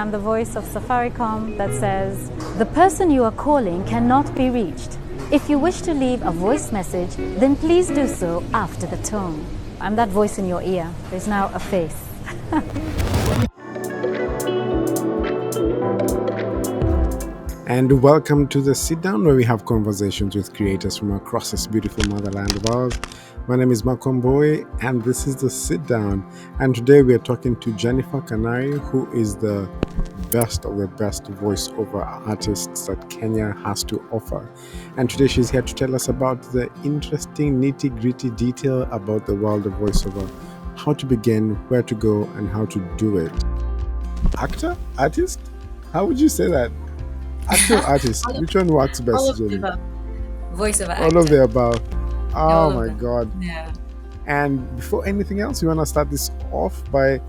I'm the voice of Safaricom that says, the person you are calling cannot be reached. If you wish to leave a voice message, then please do so after the tone. I'm that voice in your ear. There's now a face. And welcome to the Sit Down, where we have conversations with creators from across this beautiful motherland of ours. My name is Malcolm Boy, and this is the Sit Down. And today we are talking to Jennifer Kanari, who is the best of the best voiceover artists that Kenya has to offer. And today she's here to tell us about the interesting nitty-gritty detail about the world of voiceover, how to begin, where to go, and how to do it. Actor? Artist? How would you say that? Actor, artist, which one works best? All of the above. Voiceover actor. All of the above. Oh All of my them. God. Yeah. And before anything else, we want to start this off by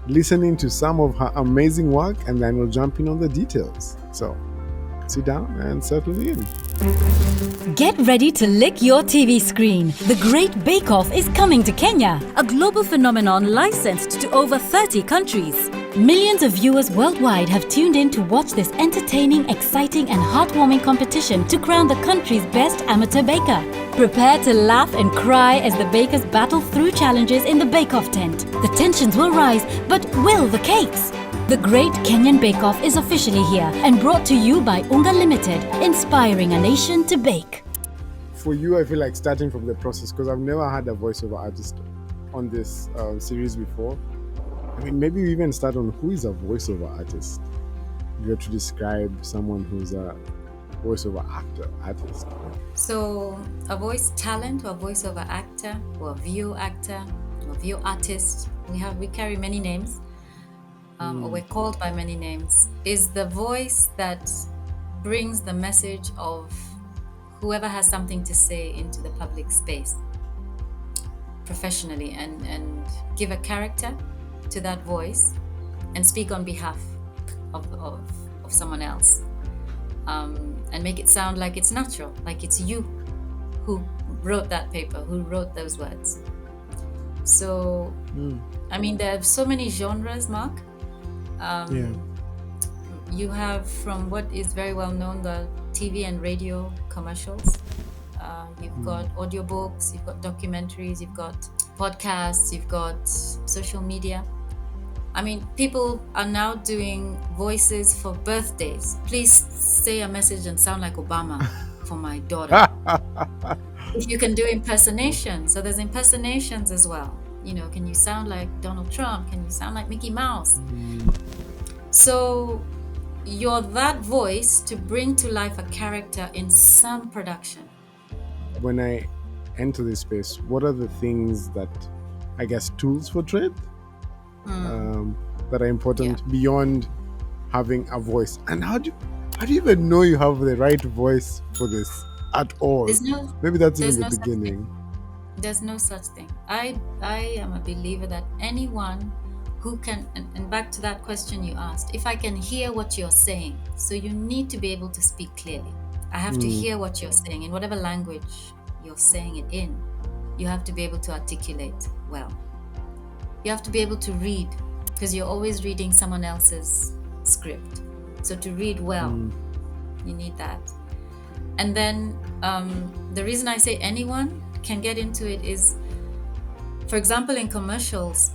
listening to some of her amazing work, and then we'll jump in on the details. So sit down and settle in. Get ready to lick your TV screen. The Great Bake Off is coming to Kenya, a global phenomenon licensed to over 30 countries. Millions of viewers worldwide have tuned in to watch this entertaining, exciting and heartwarming competition to crown the country's best amateur baker. Prepare to laugh and cry as the bakers battle through challenges in the bake-off tent. The tensions will rise, but will the cakes? The Great Kenyan Bake Off is officially here and brought to you by Unga Limited, inspiring a nation to bake. For you, I feel like starting from the process, because I've never had a voiceover artist on this series before. I mean, maybe we even start on who is a voiceover artist. You have to describe someone who's a voiceover artist. So a voice talent or voiceover actor or view actor or view artist, we carry many names, or we're called by many names, is the voice that brings the message of whoever has something to say into the public space professionally and give a character to that voice and speak on behalf of someone else, and make it sound like it's natural, like it's you who wrote that paper, who wrote those words. So I mean, there are so many genres, Mark. You have, from what is very well known, the TV and radio commercials. You've got audiobooks, you've got documentaries, you've got podcasts, you've got social media. I mean, people are now doing voices for birthdays. Please say a message and sound like Obama for my daughter. If you can do impersonation, so there's impersonations as well. You know, can you sound like Donald Trump? Can you sound like Mickey Mouse? So you're that voice to bring to life a character in some production. When I enter this space, what are the things that, I guess, tools for trade that are important beyond having a voice? And how do you even know you have the right voice for this at all? Maybe that's even the beginning. There's no such thing. I am a believer that anyone who can, and back to that question you asked, if I can hear what you're saying, so you need to be able to speak clearly. I have to hear what you're saying in whatever language you're saying it in. You have to be able to articulate well. You have to be able to read, because you're always reading someone else's script. So to read well, you need that. And then the reason I say anyone can get into it is, for example, in commercials,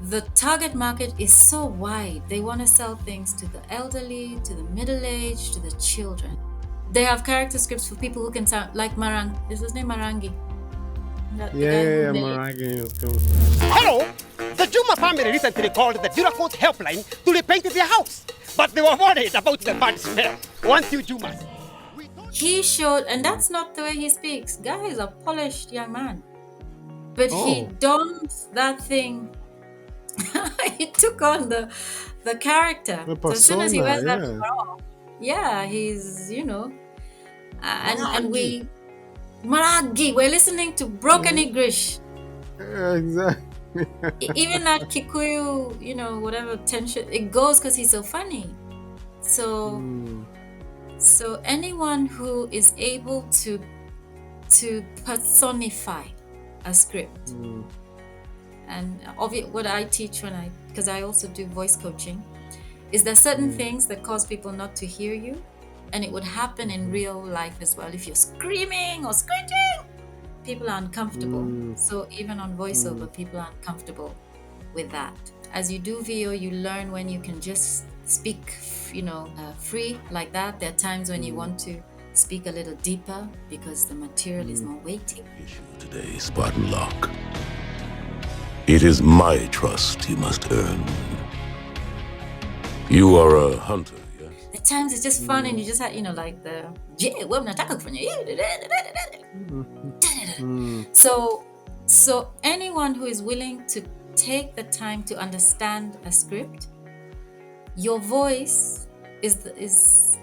the target market is so wide. They want to sell things to the elderly, to the middle-aged, to the children. They have character scripts for people who can sound like Marang. Is his name Marangi? Marangi. Hello! The Juma family recently called the Duracoat helpline to repaint their house. But they were worried about the bad smell. Want you, Jumas? He showed, and that's not the way he speaks. Guy is a polished young man. But he donned that thing. He took on the character. The persona, so as soon as he wears that overall, he's, and we Maragi, we're listening to broken English. Exactly. Even that Kikuyu, whatever tension, it goes because he's so funny. So anyone who is able to personify a script. And what I teach because I also do voice coaching, is there certain things that cause people not to hear you, and it would happen in real life as well. If you're screaming or screeching, people are uncomfortable. So even on voiceover, people are uncomfortable with that. As you do VO, you learn when you can just speak, free like that. There are times when you want to speak a little deeper because the material is more weighty. Today, Spartan Lock. It is my trust you must earn. You are a hunter, yes? At times it's just fun and you just have, like the so anyone who is willing to take the time to understand a script, your voice is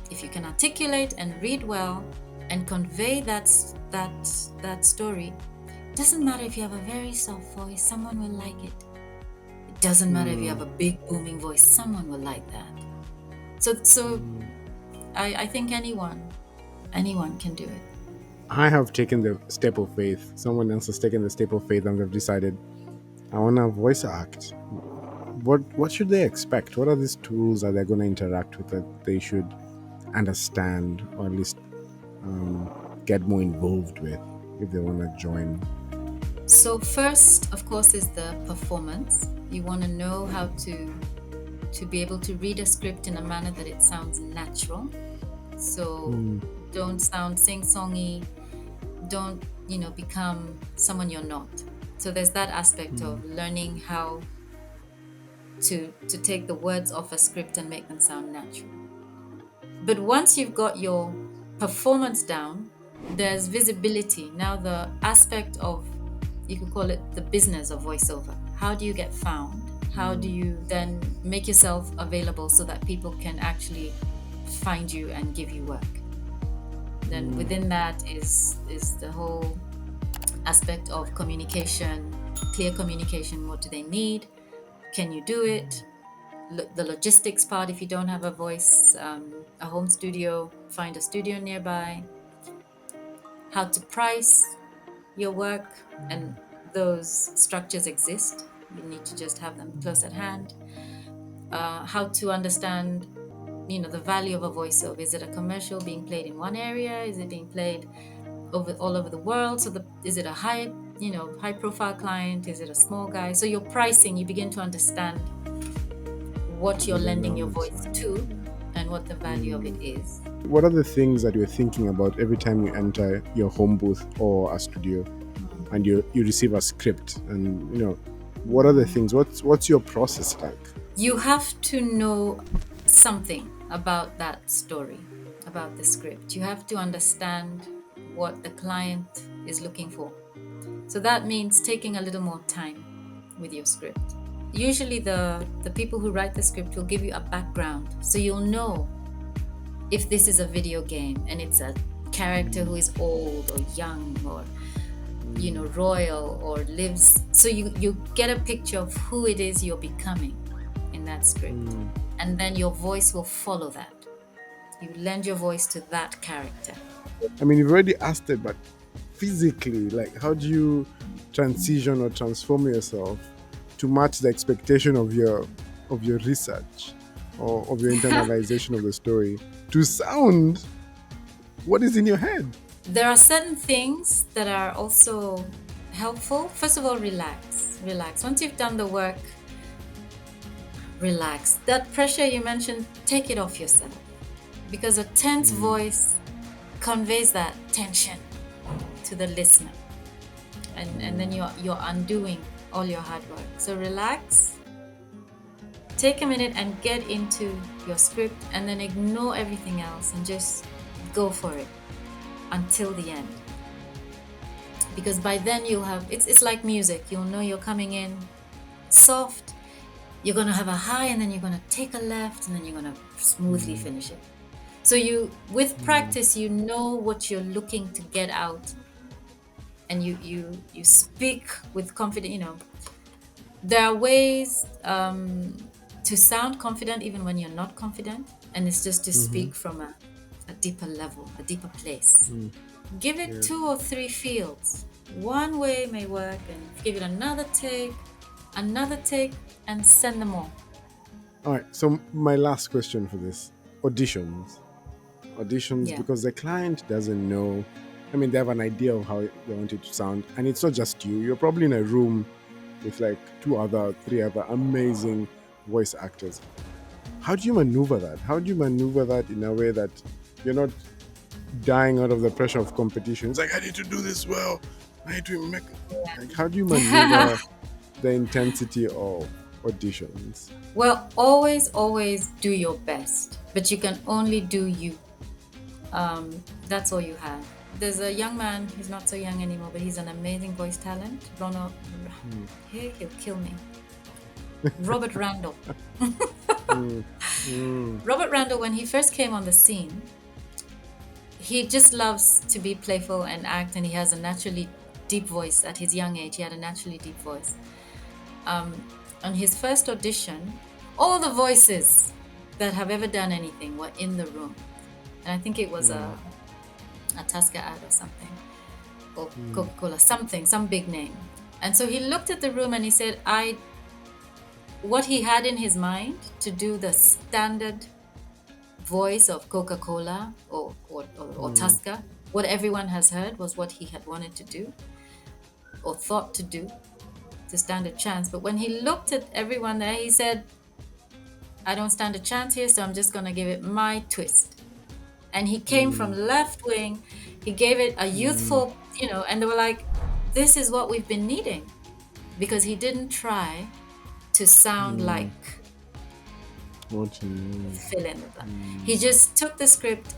if you can articulate and read well and convey that story, doesn't matter if you have a very soft voice, someone will like it. It doesn't matter if you have a big booming voice, someone will like that. So I think anyone can do it. I have taken the step of faith. Someone else has taken the step of faith and they've decided, I want to voice act. What should they expect? What are these tools that they're going to interact with that they should understand, or at least get more involved with if they want to join? So first, of course, is the performance. You want to know how to be able to read a script in a manner that it sounds natural. So don't sound sing-songy. Don't, become someone you're not. So there's that aspect of learning how to take the words off a script and make them sound natural. But once you've got your performance down, there's visibility. Now the aspect of, you could call it the business of voiceover. How do you get found? How do you then make yourself available so that people can actually find you and give you work? Then within that is the whole aspect of communication, clear communication. What do they need? Can you do it? The logistics part, if you don't have a voice, a home studio, find a studio nearby. How to price your work, and those structures exist. You need to just have them close at hand. How to understand, the value of a voiceover. Is it a commercial being played in one area? Is it being played all over the world? So is it a high profile client? Is it a small guy? So your pricing, you begin to understand what you're lending your voice to and what the value of it is. What are the things that you're thinking about every time you enter your home booth or a studio and you receive a script? And what are the things? What's your process like? You have to know something about that story, about the script. You have to understand what the client is looking for. So that means taking a little more time with your script. Usually the people who write the script will give you a background, so you'll know if this is a video game and it's a character who is old or young or royal or lives. So you get a picture of who it is you're becoming in that script, and then your voice will follow that. You lend your voice to that character. I mean, you've already asked it, but physically, like, how do you transition or transform yourself to match the expectation of your research or of your internalization of the story to sound what is in your head? There are certain things that are also helpful. First of all, relax. Once you've done the work, relax. That pressure you mentioned, take it off yourself, because a tense voice conveys that tension to the listener, and then you're undoing all your hard work. So relax, take a minute and get into your script, and then ignore everything else and just go for it until the end. Because by then you'll have, it's like music. You'll know you're coming in soft, you're going to have a high, and then you're going to take a left, and then you're going to smoothly finish it. So with practice, you know what you're looking to get out, and you speak with confidence. There are ways to sound confident even when you're not confident, and it's just to speak from a deeper level, a deeper place. Give it 2 or 3 fields. One way may work, and give it another take, and send them all. All right. So my last question for this: auditions, Yeah. because the client doesn't know. I mean, they have an idea of how they want it to sound, and it's not just you. You're probably in a room with like three other amazing voice actors. How do you maneuver that? How do you maneuver that in a way that you're not dying out of the pressure of competition? It's like, I need to do this well. I need to make. Like, how do you maneuver the intensity of auditions? Well, always do your best, but you can only do you. That's all you have. There's a young man, he's not so young anymore, but he's an amazing voice talent. Ronald, he'll kill me. Robert Randall. Robert Randall, when he first came on the scene, he just loves to be playful and act, and he has a naturally deep voice. At his young age, he had a naturally deep voice. On his first audition, all the voices that have ever done anything were in the room. And I think it was a Tusker ad or something, or Coca-Cola, some big name. And so he looked at the room and he said, what he had in his mind to do the standard voice of Coca-Cola or Tusker, what everyone has heard, was what he had wanted to do or thought to do to stand a chance. But when he looked at everyone there, he said, I don't stand a chance here, so I'm just going to give it my twist. And he came from left wing. He gave it a youthful, and they were like, this is what we've been needing. Because he didn't try to sound like fill in the blank. He just took the script,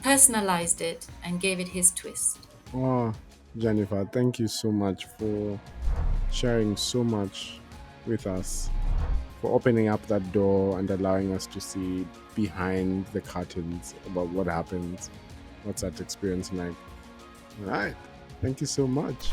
personalized it, and gave it his twist. Oh, Jennifer, thank you so much for sharing so much with us, for opening up that door and allowing us to see behind the curtains about what happens, what's that experience like. All right, thank you so much.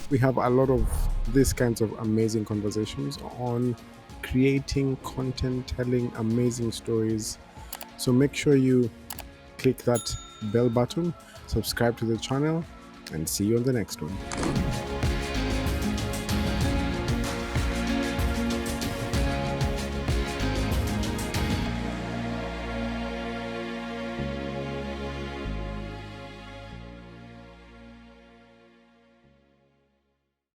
We have a lot of these kinds of amazing conversations on creating content, telling amazing stories. So make sure you click that bell button, subscribe to the channel, and see you on the next one.